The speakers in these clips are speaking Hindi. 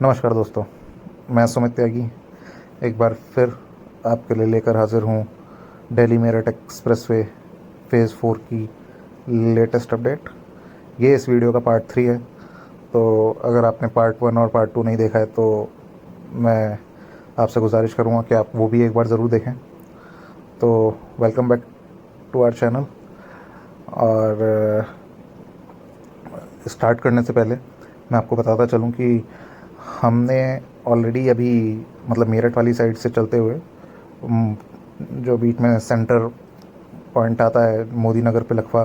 नमस्कार दोस्तों, मैं सुमित त्यागी एक बार फिर आपके लिए लेकर हाजिर हूँ दिल्ली मेरठ एक्सप्रेसवे फ़ेज़ 4 की लेटेस्ट अपडेट। ये इस वीडियो का पार्ट 3 है। तो अगर आपने पार्ट 1 और पार्ट 2 नहीं देखा है तो मैं आपसे गुजारिश करूँगा कि आप वो भी एक बार ज़रूर देखें। तो welcome back to our channel. और स्टार्ट करने से पहले मैं आपको बताता चलूँ कि हमने ऑलरेडी अभी मतलब मेरठ वाली साइड से चलते हुए जो बीच में सेंटर पॉइंट आता है मोदी नगर पे लखवा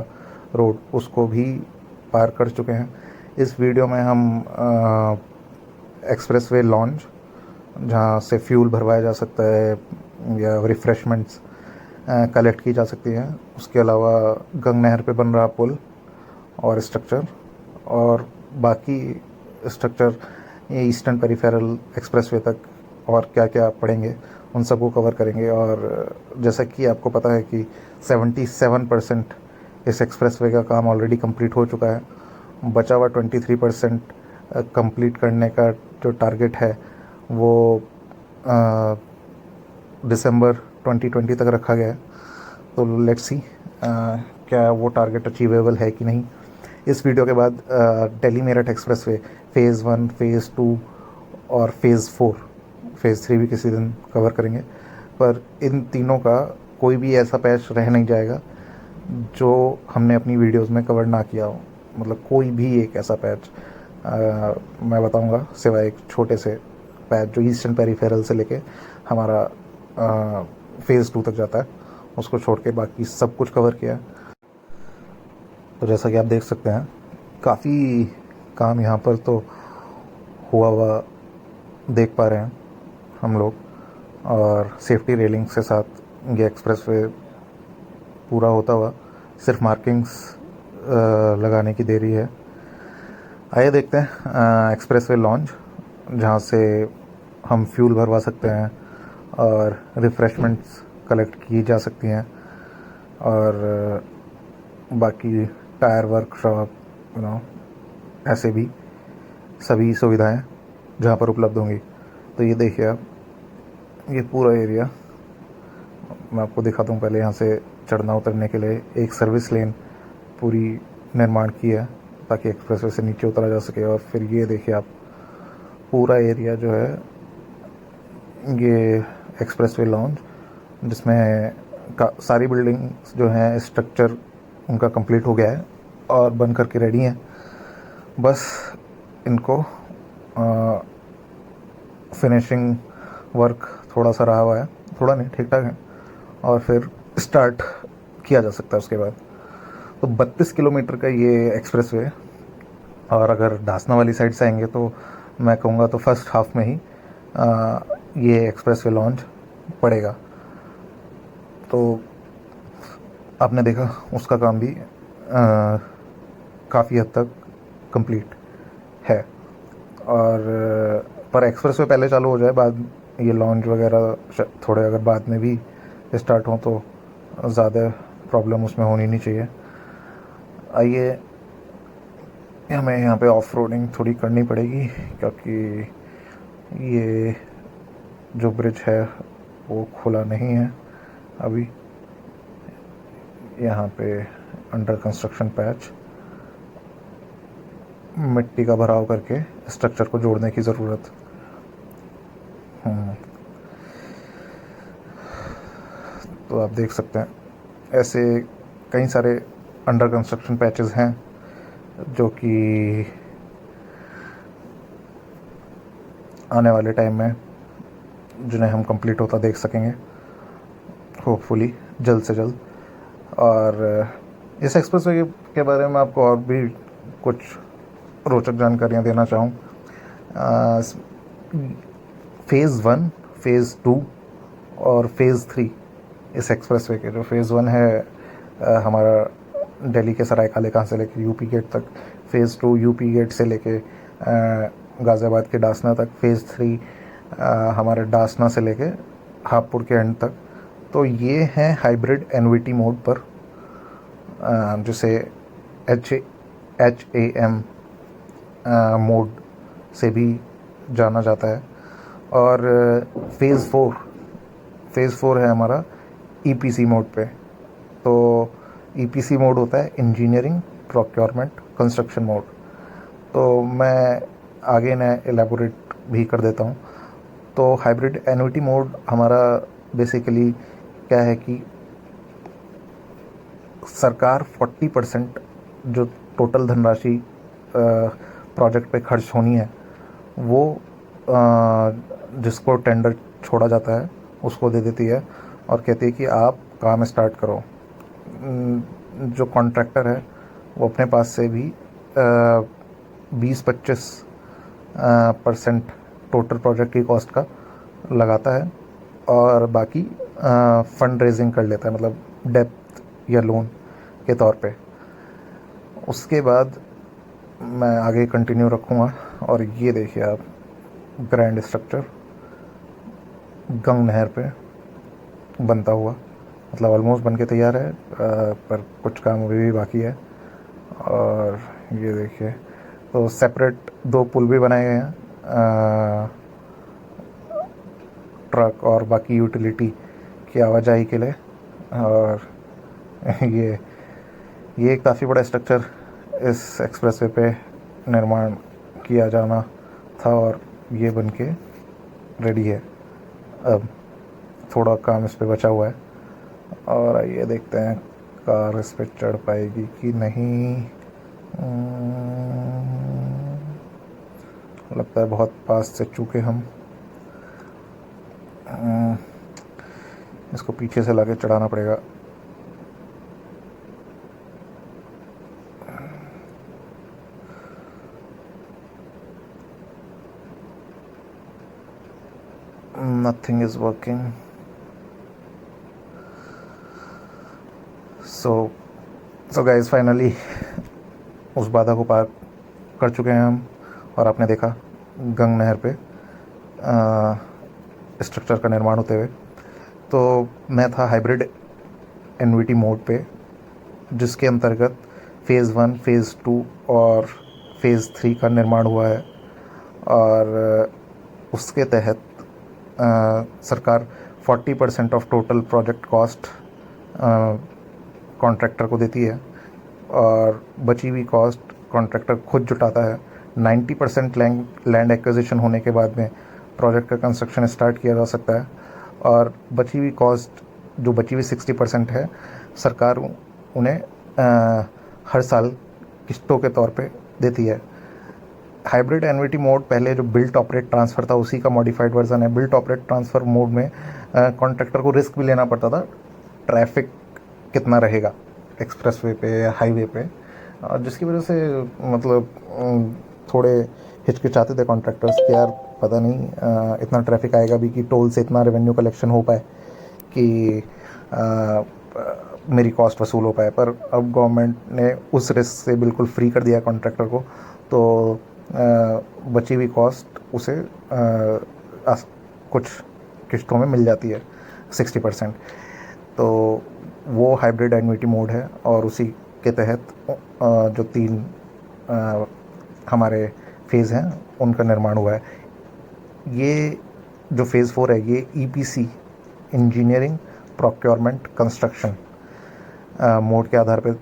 रोड, उसको भी पार कर चुके हैं। इस वीडियो में हम एक्सप्रेसवे लॉन्च, जहाँ से फ्यूल भरवाया जा सकता है या रिफ़्रेशमेंट्स कलेक्ट की जा सकती हैं, उसके अलावा गंग नहर पे बन रहा पुल और स्ट्रक्चर, और बाकी स्ट्रक्चर ये ईस्टर्न पेरिफेरल एक्सप्रेसवे तक और क्या क्या पड़ेंगे उन सबको कवर करेंगे। और जैसा कि आपको पता है कि 77% इस एक्सप्रेसवे का काम ऑलरेडी कंप्लीट हो चुका है। बचा हुआ 23% कंप्लीट करने का जो टारगेट है वो दिसंबर 2020 तक रखा गया है। तो लेट्स सी क्या वो टारगेट अचीवेबल है कि नहीं। इस वीडियो के बाद Delhi Meerut expressway phase 1, phase 2 और फ़ेज़ 3 भी किसी दिन कवर करेंगे। पर इन तीनों का कोई भी ऐसा पैच रह नहीं जाएगा जो हमने अपनी वीडियोस में कवर ना किया हो। मतलब कोई भी एक ऐसा पैच मैं बताऊंगा, सिवाय एक छोटे से पैच जो ईस्टर्न पेरिफेरल से लेके हमारा फ़ेज़ 2 तक जाता है, उसको छोड़ के बाकी सब कुछ कवर किया। तो जैसा कि आप देख सकते हैं काफ़ी काम यहाँ पर तो हुआ हुआ देख पा रहे हैं हम लोग। और सेफ्टी रेलिंग के साथ ये एक्सप्रेसवे पूरा होता हुआ सिर्फ मार्किंग्स लगाने की देरी है। आइए देखते हैं एक्सप्रेसवे लॉन्च, जहाँ से हम फ्यूल भरवा सकते हैं और रिफ़्रेशमेंट्स कलेक्ट की जा सकती हैं, और बाकी टायर वर्कशॉप ऐसे भी सभी सुविधाएं जहाँ पर उपलब्ध होंगी। तो ये देखिए आप, ये पूरा एरिया मैं आपको दिखाता हूँ। पहले यहाँ से चढ़ना उतरने के लिए एक सर्विस लेन पूरी निर्माण की है ताकि एक्सप्रेसवे से नीचे उतरा जा सके। और फिर ये देखिए आप, पूरा एरिया जो है ये एक्सप्रेसवे लॉन्च, जिसमें सारी बिल्डिंग्स जो हैं स्ट्रक्चर उनका कंप्लीट हो गया है और बन करके रेडी हैं। बस इनको फिनिशिंग वर्क थोड़ा सा रहा हुआ है, थोड़ा नहीं, ठीक ठाक है, और फिर स्टार्ट किया जा सकता है उसके बाद। तो 32 किलोमीटर का ये एक्सप्रेसवे, और अगर दासना वाली साइड से आएंगे तो मैं कहूँगा तो फर्स्ट हाफ में ही ये एक्सप्रेसवे लॉन्च पड़ेगा। तो आपने देखा उसका काम भी काफ़ी हद तक कंप्लीट है। और पर एक्सप्रेसवे पहले चालू हो जाए, बाद ये लॉन्च वगैरह थोड़े अगर बाद में भी स्टार्ट हो तो ज़्यादा प्रॉब्लम उसमें होनी नहीं चाहिए। आइए, हमें यहाँ पे ऑफ रोडिंग थोड़ी करनी पड़ेगी क्योंकि ये जो ब्रिज है वो खुला नहीं है अभी। यहाँ पे अंडर कंस्ट्रक्शन पैच, मिट्टी का भराव करके स्ट्रक्चर को जोड़ने की ज़रूरत। तो आप देख सकते हैं ऐसे कई सारे अंडर कंस्ट्रक्शन पैचेस हैं जो कि आने वाले टाइम में जिन्हें हम कंप्लीट होता देख सकेंगे, होपफुली जल्द से जल्द। और इस एक्सप्रेसवे के बारे में आपको और भी कुछ रोचक जानकारियाँ देना चाहूँ। फ़ेज़ 1, फ़ेज़ 2 और फ़ेज़ 3 इस एक्सप्रेसवे के, जो फ़ेज़ 1 है हमारा दिल्ली के सराय काले खां से लेकर यूपी गेट तक, फ़ेज़ 2 यूपी गेट से लेके गाज़ियाबाद के डासना तक, फ़ेज़ 3 हमारे डासना से लेके हापुड़ के एंड तक। तो ये है हाइब्रिड एनवीटी मोड पर, जिसे HAM मोड से भी जाना जाता है। और फेज़ फोर है हमारा ईपीसी मोड पे। तो ईपीसी मोड होता है इंजीनियरिंग प्रोक्योरमेंट कंस्ट्रक्शन मोड। तो मैं आगे न एलेबोरेट भी कर देता हूँ। तो हाइब्रिड एन्युटी मोड हमारा बेसिकली क्या है कि सरकार 40% जो टोटल धनराशि प्रोजेक्ट पे खर्च होनी है वो जिसको टेंडर छोड़ा जाता है उसको दे देती है और कहती है कि आप काम स्टार्ट करो। जो कॉन्ट्रैक्टर है वो अपने पास से भी 20-25% टोटल प्रोजेक्ट की कॉस्ट का लगाता है और बाकी फंड रेजिंग कर लेता है, मतलब डेप्थ या लोन के तौर पे। उसके बाद मैं आगे कंटिन्यू रखूँगा। और ये देखिए आप ग्रैंड स्ट्रक्चर गंग नहर पे बनता हुआ, मतलब ऑलमोस्ट बन के तैयार है, पर कुछ काम अभी भी बाकी है। और ये देखिए तो सेपरेट 2 पुल भी बनाए गए हैं ट्रक और बाकी यूटिलिटी की आवाजाही के लिए। और ये ये काफ़ी बड़ा स्ट्रक्चर इस एक्सप्रेसवे पे निर्माण किया जाना था और ये बन के रेडी है। अब थोड़ा काम इस पे बचा हुआ है और आइए देखते हैं कार इस पे चढ़ पाएगी कि नहीं। लगता है बहुत पास से चूके हम। इसको पीछे से लाके चढ़ाना पड़ेगा। Nothing is working. So guys, finally उस बाधा को पार कर चुके हैं हम और आपने देखा गंग नहर पे स्ट्रक्चर का निर्माण होते हुए। तो मैं था हाइब्रिड एनवीटी मोड पे, जिसके अंतर्गत फ़ेज़ 1, फ़ेज़ 2 और फ़ेज़ 3 का निर्माण हुआ है। और उसके तहत सरकार 40% of total project cost contractor को देती है और बची हुई कॉस्ट कॉन्ट्रैक्टर खुद जुटाता है। 90% लैंड एक्विजिशन होने के बाद में प्रोजेक्ट का कंस्ट्रक्शन स्टार्ट किया जा सकता है और बची हुई कॉस्ट जो बची हुई 60% है, सरकार उन्हें हर साल किस्तों के तौर पे देती है। हाइब्रिड एनवीटी मोड पहले जो बिल्ट ऑपरेट ट्रांसफ़र था उसी का मॉडिफाइड वर्जन है। बिल्ट ऑपरेट ट्रांसफ़र मोड में कॉन्ट्रैक्टर को रिस्क भी लेना पड़ता था, ट्रैफिक कितना रहेगा एक्सप्रेसवे पे या हाईवे पे, और जिसकी वजह से मतलब थोड़े हिचकिचाते थे कॉन्ट्रैक्टर्स कि यार पता नहीं इतना ट्रैफिक आएगा भी कि टोल से इतना रेवेन्यू कलेक्शन हो पाए कि मेरी कॉस्ट वसूल हो पाए। पर अब गवर्नमेंट ने उस रिस्क से बिल्कुल फ्री कर दिया कॉन्ट्रैक्टर को, तो बची हुई कॉस्ट उसे कुछ किस्तों में मिल जाती है 60%। तो वो हाइब्रिड एनवीटी मोड है और उसी के तहत जो 3 हमारे फेज़ हैं उनका निर्माण हुआ है। ये जो फ़ेज़ 4 है ये EPC engineering procurement construction mode के आधार पे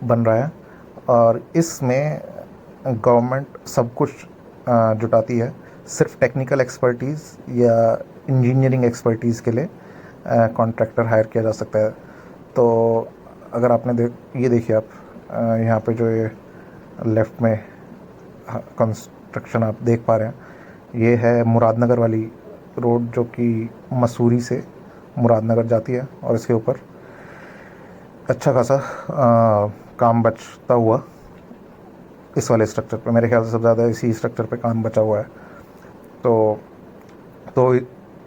बन रहा है और इसमें गवर्नमेंट सब कुछ जुटाती है। सिर्फ टेक्निकल एक्सपर्टीज़ या इंजीनियरिंग एक्सपर्टीज़ के लिए कॉन्ट्रैक्टर हायर किया जा सकता है। तो अगर आपने ये देखिए आप यहाँ पे जो ये लेफ़्ट में कंस्ट्रक्शन आप देख पा रहे हैं, ये है मुरादनगर वाली रोड जो कि मसूरी से मुरादनगर जाती है और इसके ऊपर अच्छा खासा काम बचता हुआ इस वाले स्ट्रक्चर पे, मेरे ख्याल से सबसे ज़्यादा इसी स्ट्रक्चर पे काम बचा हुआ है। तो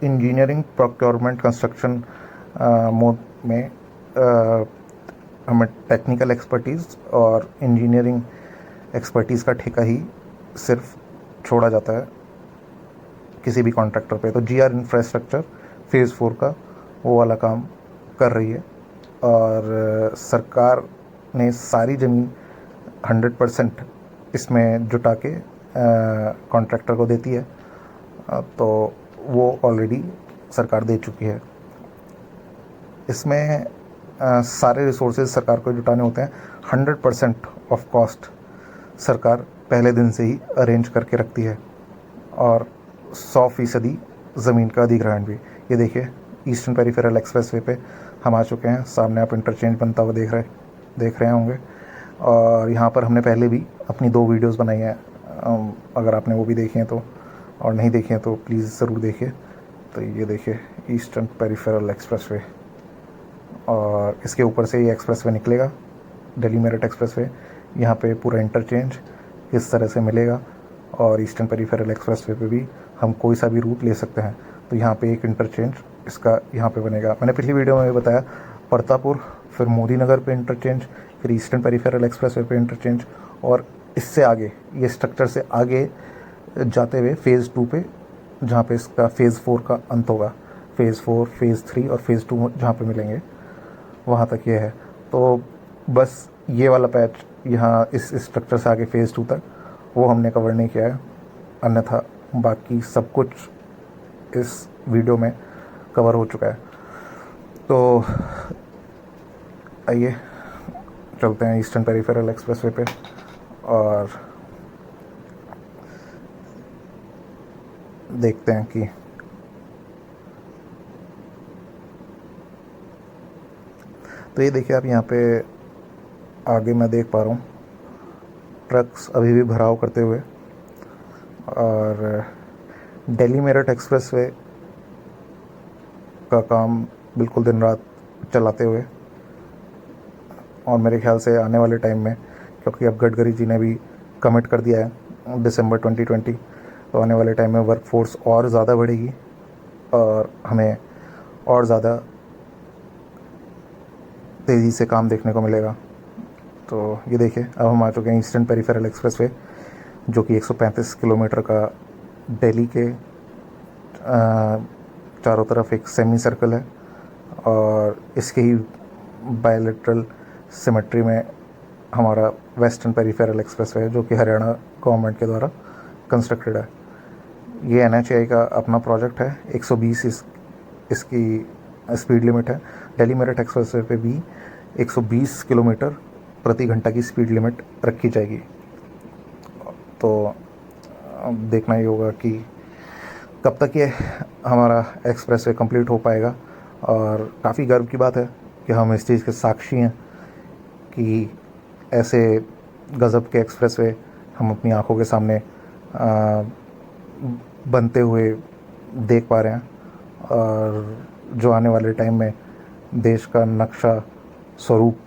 इंजीनियरिंग प्रोक्योरमेंट कंस्ट्रक्शन मोड में हमें टेक्निकल एक्सपर्टीज़ और इंजीनियरिंग एक्सपर्टीज़ का ठेका ही सिर्फ छोड़ा जाता है किसी भी कॉन्ट्रैक्टर पे। तो जीआर इंफ्रास्ट्रक्चर फ़ेज़ 4 का वो वाला काम कर रही है और सरकार ने सारी ज़मीन 100% इसमें जुटा के कॉन्ट्रैक्टर को देती है, तो वो ऑलरेडी सरकार दे चुकी है। इसमें सारे रिसोर्सेज सरकार को जुटाने होते हैं। 100% ऑफ कॉस्ट सरकार पहले दिन से ही अरेंज करके रखती है, और 100% ज़मीन का अधिग्रहण भी। ये देखिए, ईस्टर्न पेरिफेरल एक्सप्रेसवे पे हम आ चुके हैं। सामने आप इंटरचेंज बनता हुआ देख रहे होंगे। और यहाँ पर हमने पहले भी अपनी 2 वीडियोस बनाई हैं, अगर आपने वो भी देखी हैं तो, और नहीं देखी हैं तो प्लीज़ ज़रूर देखिए। तो ये देखिए, ईस्टर्न पेरिफेरल एक्सप्रेसवे, और इसके ऊपर से ये एक्सप्रेसवे निकलेगा, दिल्ली मेरठ एक्सप्रेसवे। यहाँ पे पूरा इंटरचेंज किस तरह से मिलेगा, और ईस्टर्न पेरिफेरल एक्सप्रेसवे पे भी हम कोई सा भी रूट ले सकते हैं। तो यहाँ पे एक इंटरचेंज इसका यहाँ पे बनेगा। मैंने पिछली वीडियो में भी बताया, परतापुर, फिर मोदी नगर पे इंटरचेंज, फिर ईस्टर्न पेरिफेरल एक्सप्रेसवे पे इंटरचेंज, और इससे आगे ये स्ट्रक्चर से आगे जाते हुए फ़ेज़ 2 पे, जहाँ पे इसका फ़ेज़ 4 का अंत होगा। फ़ेज़ 4, फ़ेज़ 3 और फ़ेज़ 2 जहाँ पे मिलेंगे, वहाँ तक ये है। तो बस ये वाला पैच यहाँ इस स्ट्रक्चर से आगे फ़ेज़ 2 तक वो हमने कवर नहीं किया है, अन्यथा बाकी सब कुछ इस वीडियो में कवर हो चुका है। तो आइए चलते हैं ईस्टर्न पेरिफेरल एक्सप्रेसवे पे और देखते हैं कि तो ये देखिए आप, यहाँ पे आगे मैं देख पा रहा हूँ ट्रक्स अभी भी भराव करते हुए, और दिल्ली मेरठ एक्सप्रेसवे का काम बिल्कुल दिन रात चलाते हुए, और मेरे ख्याल से आने वाले टाइम में, क्योंकि अब गडकरी जी ने भी कमिट कर दिया है दिसंबर 2020, तो आने वाले टाइम में वर्कफोर्स और ज़्यादा बढ़ेगी और हमें और ज़्यादा तेज़ी से काम देखने को मिलेगा। तो ये देखिए, अब हम आ चुके हैं ईस्टर्न पेरिफेरल एक्सप्रेसवे, जो कि 135 किलोमीटर का दिल्ली के चारों तरफ एक सेमी सर्कल है, और इसके ही बायलैटरल सिमेट्री में हमारा वेस्टर्न पेरिफेरल एक्सप्रेसवे है, जो कि हरियाणा गवर्नमेंट के द्वारा कंस्ट्रक्टेड है। ये NHAI का अपना प्रोजेक्ट है। 120 इसकी स्पीड लिमिट है। दिल्ली मेरठ एक्सप्रेसवे पे भी 120 किलोमीटर प्रति घंटा की स्पीड लिमिट रखी जाएगी। तो अब देखना ही होगा कि कब तक ये हमारा एक्सप्रेसवे कंप्लीट हो पाएगा, और काफ़ी गर्व की बात है कि हम इस चीज़ के साक्षी हैं कि ऐसे गज़ब के एक्सप्रेसवे हम अपनी आंखों के सामने बनते हुए देख पा रहे हैं, और जो आने वाले टाइम में देश का नक्शा स्वरूप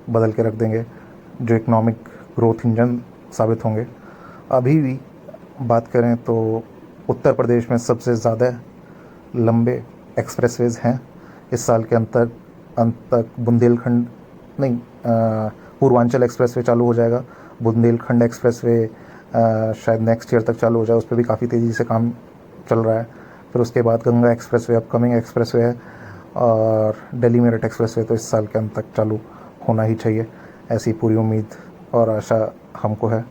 बदल के रख देंगे, जो इकोनॉमिक ग्रोथ इंजन साबित होंगे। अभी भी बात करें तो उत्तर प्रदेश में सबसे ज़्यादा लंबे एक्सप्रेसवेज़ हैं। इस साल के अंत तक बुंदेलखंड नहीं, पूर्वांचल एक्सप्रेसवे चालू हो जाएगा। बुंदेलखंड एक्सप्रेसवे शायद नेक्स्ट ईयर तक चालू हो जाए, उस पर भी काफ़ी तेज़ी से काम चल रहा है। फिर उसके बाद गंगा एक्सप्रेसवे अपकमिंग एक्सप्रेसवे है, और दिल्ली मेरठ एक्सप्रेसवे तो इस साल के अंत तक चालू होना ही चाहिए, ऐसी पूरी उम्मीद और आशा हमको है।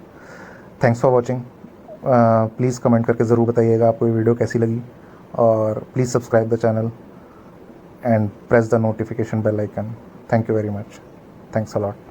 Thanks for watching. Please comment करके ज़रूर बताइएगा आपको ये वीडियो कैसी लगी, और please subscribe the channel and press the notification bell icon. Thank you very much. Thanks a lot.